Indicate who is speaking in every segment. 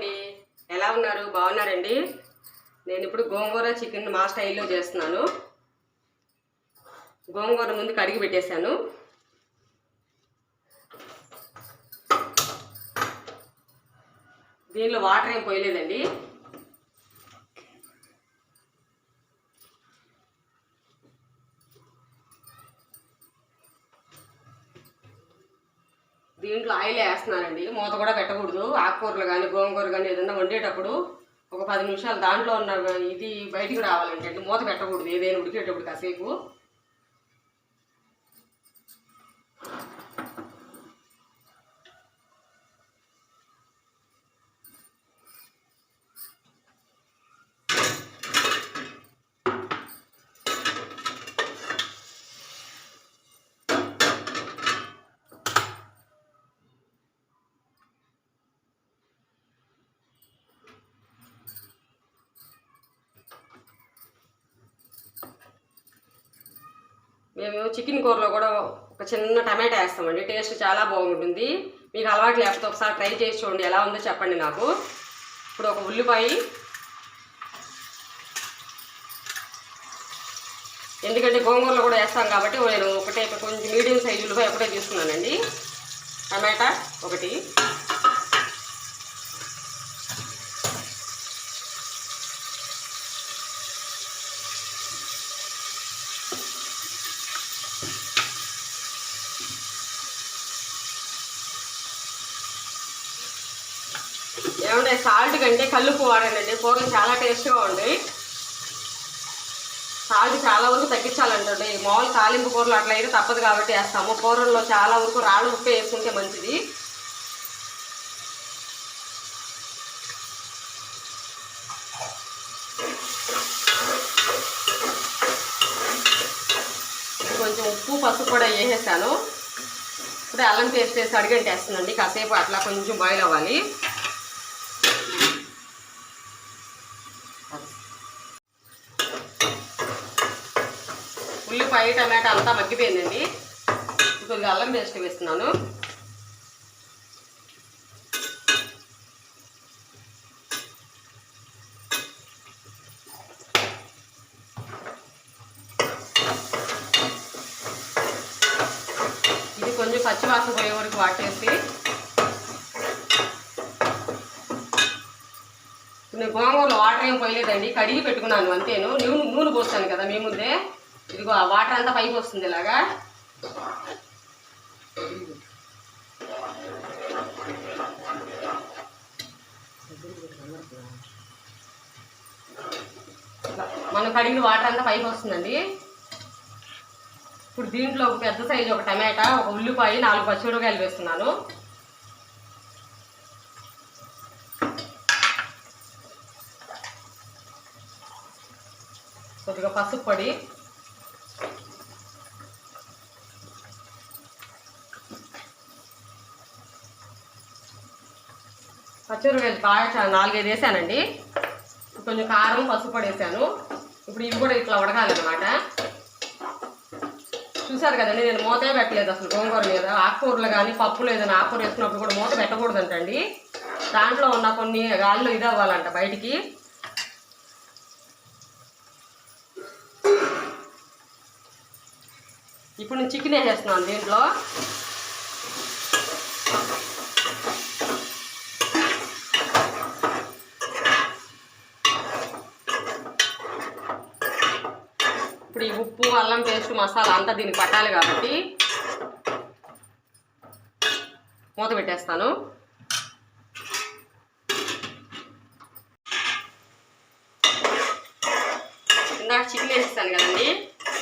Speaker 1: అండి, ఎలా ఉన్నారు? బాగున్నారండి? నేను ఇప్పుడు గోంగూర చికెన్ మా స్టైల్లో చేస్తున్నాను. గోంగూర ముందు కడిగి పెట్టేశాను. దీనిలో వాటర్ ఏం పోయలేదండి. దీంట్లో ఆయిల్ వేస్తున్నానండి. మూత కూడా పెట్టకూడదు. ఆకుకూరలు కానీ గోంగూర కానీ ఏదైనా వండేటప్పుడు ఒక 10 నిమిషాలు దాంట్లో ఉన్న ఇది బయటికి రావాలంటే మూత పెట్టకూడదు. ఏదైనా ఉడికేటప్పుడు కాసేపు మేము చికెన్ కూరలో కూడా ఒక చిన్న టమాటా వేస్తామండి. టేస్ట్ చాలా బాగుంటుంది. మీకు అలవాటు లేకపోతే ఒకసారి ట్రై చేసి చూడండి, ఎలా ఉందో చెప్పండి నాకు. ఇప్పుడు ఒక ఉల్లిపాయ, ఎందుకంటే గోంగూరలో కూడా వేస్తాం కాబట్టి నేను ఒకటే కొంచెం మీడియం సైజు ఉల్లిపాయ ఒకటే తీసుకున్నానండి. టమాటా ఒకటి, ఏమంటే సాల్ట్ కంటే కల్లుప్పు వాడండి. కూరలు చాలా టేస్ట్గా ఉంటాయి. సాల్ట్ చాలా వరకు తగ్గించాలంటే మామూలు తాలింపు కూరలు అట్లా అయితే తప్పదు కాబట్టి వేస్తాము. కూరల్లో చాలా వరకు రాళ్ళు ఉప్పు వేసుకుంటే మంచిది. కొంచెం ఉప్పు పసుపు కూడా వేసేసాను. ఇప్పుడు అల్లం పేస్ట్ వేసి అడిగంటేస్తుందండి. కాసేపు అట్లా కొంచెం బాయిల్ అవ్వాలి. ఉల్లిపాయ టమాటా అంతా మగ్గిపోయిందండి. కొద్దిగా అల్లం పేస్ట్ వేస్తున్నాను. ఇది కొంచెం పచ్చివాసన పోయే వరకు వాటేసి నేను గోంగూరలో వాటర్ ఏం పోయలేదండి. కడిగి పెట్టుకున్నాను అంతేను. నూనె పోస్తాను కదా మీ ముందే. ఇదిగో ఆ వాటర్ అంతా పైకి వస్తుంది ఇలాగా. మనం కడిగిన వాటర్ అంతా పైకి వస్తుందండి. ఇప్పుడు దీంట్లో ఒక పెద్ద సైజు ఒక టమాటా, ఒక ఉల్లిపాయ, 4 పచ్చిమిరపకాయలు వేస్తున్నాను. కొద్దిగా పసుపు పొడి, పచ్చిమిరపకాయలు బాగా 4-5 వేసానండి. కొంచెం కారం పసుపు పొడి వేసాను. ఇప్పుడు ఇవి కూడా ఇట్లా ఉడకాలన్నమాట. చూసారు కదండి, నేను మూతే పెట్టలేదు అసలు గోంగూర మీద. ఆకుకూరలు కానీ పప్పులు ఏదైనా ఆకుకూర వేసుకున్నప్పుడు కూడా మూత పెట్టకూడదంటండి. దాంట్లో ఉన్న కొన్ని గాల్లో ఇది అవ్వాలంట బయటికి. ఇప్పుడు నేను చికెన్ వేసేస్తున్నాను దీంట్లో. ఇప్పుడు ఈ ఉప్పు అల్లం పేస్ట్ మసాలా అంతా దీనికి పట్టాలి కాబట్టి మూత పెట్టేస్తాను. ఇందాక చికెన్ వేసేస్తాను కదండి,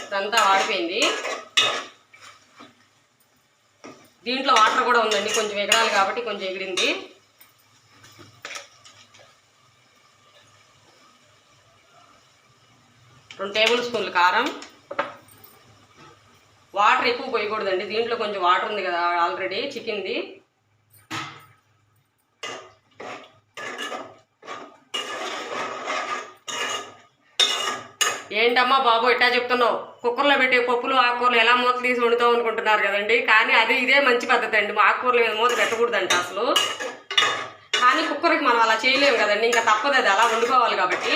Speaker 1: ఇదంతా వాడిపోయింది. దీంట్లో వాటర్ కూడా ఉందండి, కొంచెం ఎగరాలి కాబట్టి కొంచెం ఎగిరింది. 2 టేబుల్ స్పూన్లు కారం. వాటర్ ఎక్కువ పోయకూడదండి, దీంట్లో కొంచెం వాటర్ ఉంది కదా ఆల్రెడీ చికెన్ది. ఏంటమ్మా బాబు ఇట్టా చెప్తున్నావు? కుక్కర్లో పెట్టే పప్పులు ఆకుకూరలు ఎలా మూత తీసి వండుతావు అనుకుంటున్నారు కదండి. కానీ అది ఇదే మంచి పద్ధతి అండి. ఆకుకూరల మీద మూత పెట్టకూడదంట అసలు. కానీ కుక్కర్కి మనం అలా చేయలేము కదండి, ఇంకా తప్పదు, అది అలా వండుకోవాలి కాబట్టి.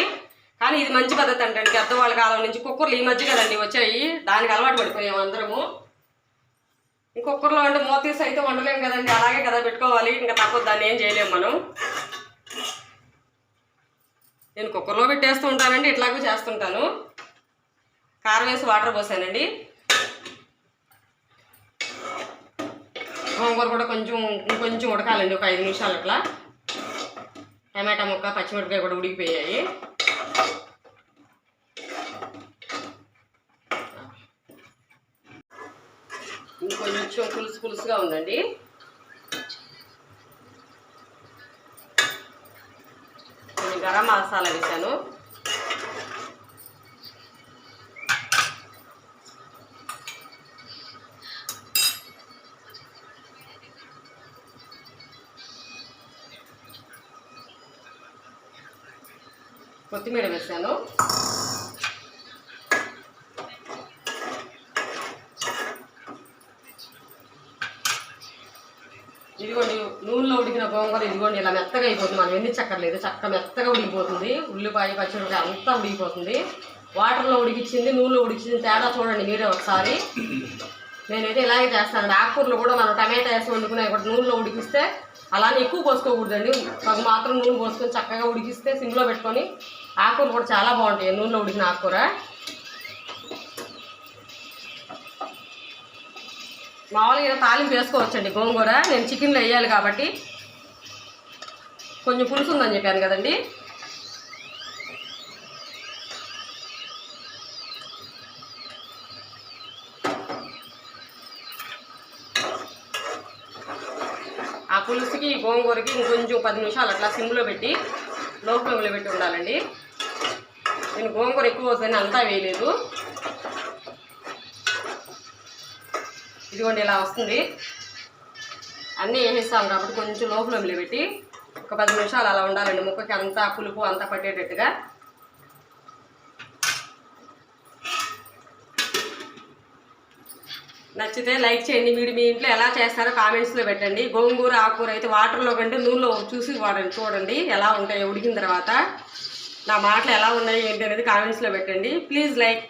Speaker 1: కానీ ఇది మంచి పద్ధతి అంటే పెద్దవాళ్ళ కాలం నుంచి కుక్కర్లు ఈ మధ్య కదండి వచ్చాయి, దానికి అలవాటు పడిపోయాము అందరము. కుక్కర్లో అంటే మూత తీసి అయితే వండలేము కదండి, అలాగే కదా పెట్టుకోవాలి, ఇంకా తప్పదు, దాన్ని ఏం చేయలేము మనం. నేను కుక్కర్లో పెట్టేస్తూ ఉంటానండి, ఇట్లాగే చేస్తుంటాను. కారం వేసి వాటర్ పోసానండి. గోంగూర కూడా కొంచెం ఉడకాలండి, ఒక 5 నిమిషాలు అట్లా. టమాటా ముక్క పచ్చిమిరపకాయ కూడా ఉడికిపోయాయి. ఇంకొంచెం పులుసుగా ఉందండి. నేను గరం మసాలా వేసాను. కొత్తిమీర వేసాను. ఇదిగోండి నూనెలో ఉడికిన గోంగూర, ఇదిగోండి ఇలా మెత్తగా అయిపోతుంది, మనం ఎన్ని చక్కర్లేదు, చక్క మెత్తగా ఉడికిపోతుంది. ఉల్లిపాయ పచ్చిమిరపకాయ అంతా ఉడికిపోతుంది. వాటర్లో ఉడికించింది నూనెలో ఉడికించింది తేడా చూడండి మీరే ఒకసారి. నేనైతే ఇలాగే చేస్తానండి. ఆకుకూరలు కూడా మనం టమాటా వేసి వండుకునే కూడా నూనెలో ఉడికిస్తే అలానే ఎక్కువ పోసుకోకూడదండి, ఒక మాత్రం నూనె పోసుకొని చక్కగా ఉడికిస్తే సిమ్లో పెట్టుకొని ఆకుకూరలు కూడా చాలా బాగుంటాయి నూనెలో ఉడికిన ఆకుకూర. మామూలుగా తాలింపు వేసుకోవచ్చండి గోంగూర, నేను చికెన్లో వేయాలి కాబట్టి. కొంచెం పులుసు ఉందని చెప్పాను కదండి. ఆ పులుసుకి గోంగూరకి ఇంకొంచెం 10 నిమిషాలు అట్లా సిమ్లో పెట్టి లో ఫ్లేమ్లో పెట్టి ఉండాలండి. నేను గోంగూర ఎక్కువ అవుతుంది అంతా వేయలేదు. ఇదిగోండి ఇలా వస్తుంది, అన్నీ వేసేస్తాం కాబట్టి కొంచెం లో ఫ్లేమ్లో పెట్టి ఒక 10 నిమిషాలు అలా ఉండాలండి, ముక్కకి అంతా పులుపు అంతా పట్టేటట్టుగా. నచ్చితే లైక్ చేయండి. మీరు మీ ఇంట్లో ఎలా చేస్తారో కామెంట్స్లో పెట్టండి. గోంగూర ఆకుకూర అయితే వాటర్లో కంటే నూనెలో చూసి చూడండి ఎలా ఉంటాయో ఉడికిన తర్వాత. నా మాటలు ఎలా ఉన్నాయి ఏంటి అనేది కామెంట్స్లో పెట్టండి. Please like.